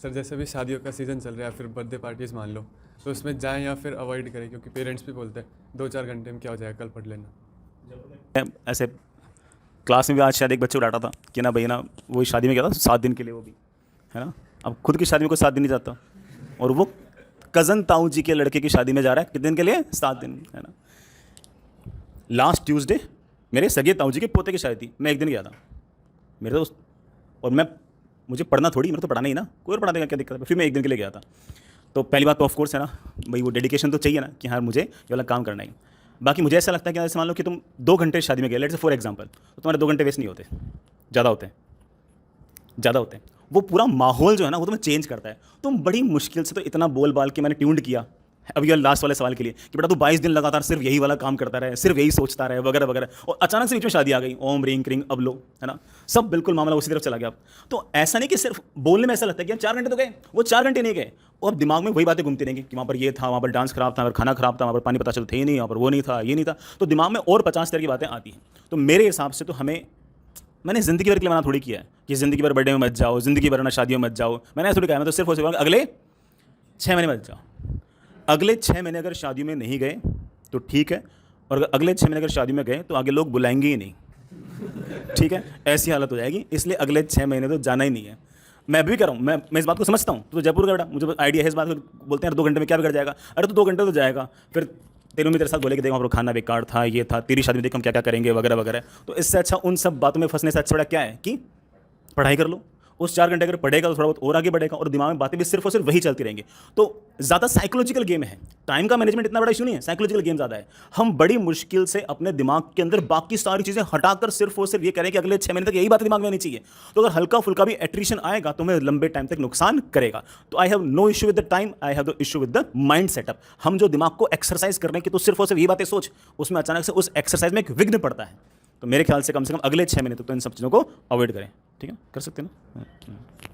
Sir जैसे भी शादियों का सीज़न चल रहा है, फिर बर्थडे पार्टीज़ मान लो, तो उसमें जाएं या फिर अवॉइड करें, क्योंकि पेरेंट्स भी बोलते हैं 2-4 घंटे में क्या हो जाएगा, कल पढ़ लेना। ऐसे क्लास में भी आज शायद एक बच्चे को डांटा था कि ना भैया ना वही शादी में गया था 7 दिन के लिए, वो भी है ना। अब खुद की शादी में कोई 7 दिन नहीं जाता, और वो कज़न ताऊ जी के लड़के की शादी में जा रहा है कितने दिन के लिए, 7 दिन, है ना। लास्ट ट्यूसडे मेरे सगे ताऊ जी के पोते की शादी थी, मैं एक दिन गया था। मेरे दोस्त और मैं, मुझे पढ़ना थोड़ी, मेरे तो पढ़ाना ही ना, कोई और पढ़ा देगा, क्या दिक्कत है। फिर मैं एक दिन के लिए गया था। तो पहली बात तो ऑफ कोर्स है ना भाई, वो डेडिकेशन तो चाहिए ना कि हाँ मुझे ये वाला काम करना है। बाकी मुझे ऐसा लगता है कि जैसे मान लो कि तुम 2 घंटे शादी में गए, लेट्स से फॉर एग्जांपल, तो तुम्हारे 2 घंटे वेस्ट नहीं होते, ज़्यादा होते हैं, ज़्यादा होते हैं। वो पूरा माहौल जो है ना वो तुम्हें चेंज करता है। तुम बड़ी मुश्किल से तो इतना बोल बाल के मैंने ट्यून्ड किया अब ये लास्ट वाले सवाल के लिए कि बेटा तू 22 दिन लगातार सिर्फ यही वाला काम करता रहे, सिर्फ यही सोचता रहे, वगैरह वगैरह, और अचानक से बीच में शादी आ गई, ओम रिंग क्रिंग अब लो, है ना, सब बिल्कुल मामला उसी तरफ चला गया। तो ऐसा नहीं कि सिर्फ बोलने में ऐसा लगता है कि 4 घंटे तो गए, वो 4 घंटे नहीं गए, और अब दिमाग में वही बातें घूमती रहेंगी कि वहाँ पर ये था, वहाँ पर डांस खराब था, वहाँ पर खाना खराब था, वहाँ पर पानी पता चलता ही नहीं, वहाँ पर वो नहीं था, ये नहीं था। तो दिमाग में और 50 तरह की बातें आती हैं। तो मेरे हिसाब से तो हमें, मैंने ज़िंदगी भर के लिए मना थोड़ी किया है कि ज़िंदगी भर बर्थडे में मत जाओ, ज़िंदगी भर ना शादियों में मत जाओ, मैंने ऐसा थोड़ी कहा। मैं तो सिर्फ और सिर्फ अगले 6 महीने मत जाओ। अगले 6 महीने अगर शादी में नहीं गए तो ठीक है, और अगर अगले 6 महीने अगर शादी में गए तो आगे लोग बुलाएंगे ही नहीं, ठीक है, ऐसी हालत हो जाएगी। इसलिए अगले 6 महीने तो जाना ही नहीं है। मैं भी कह रहा हूँ, मैं इस बात को समझता हूँ। तो जयपुर का बेटा, मुझे आइडिया है इस बात को, बोलते हैं 2 घंटे में क्या बिगड़ जाएगा। अरे तो 2 घंटे तो जाएगा, फिर तेरे में तेरे साथ बोले कि देखो वहाँ पर खाना बेकार था, ये था, तेरी शादी में देख हम क्या क्या करेंगे, वगैरह वगैरह। तो इससे अच्छा उन सब बातों में फंसने से अच्छा बड़ा क्या है कि पढ़ाई कर लो। उस 4 घंटे अगर पढ़ेगा तो थोड़ा बहुत और आगे बढ़ेगा, और दिमाग में बातें भी सिर्फ और सिर्फ वही चलती रहेंगी। तो ज़्यादा साइकोलॉजिकल गेम है, टाइम का मैनेजमेंट इतना बड़ा इशू नहीं है, साइकोलॉजिकल गेम ज़्यादा है। हम बड़ी मुश्किल से अपने दिमाग के अंदर बाकी सारी चीज़ें हटाकर सिर्फ और सिर्फ ये करें कि अगले 6 महीने तक यही बात दिमाग में आनी चाहिए। तो अगर हल्का फुल्का भी एट्रिशन आएगा तो हमें लंबे टाइम तक नुकसान करेगा। तो I have no issue with the time, I have the issue with the mind setup. हम जो दिमाग को एक्सरसाइज कर रहे हैं कि तो सिर्फ और सिर्फ यही बातें सोच, उसमें अचानक से उस एक्सरसाइज में एक विघ्न पड़ता है। तो मेरे ख्याल से कम अगले 6 महीने तक तो इन सब चीज़ों को अवॉइड करें। ठीक है, कर सकते हैं ना।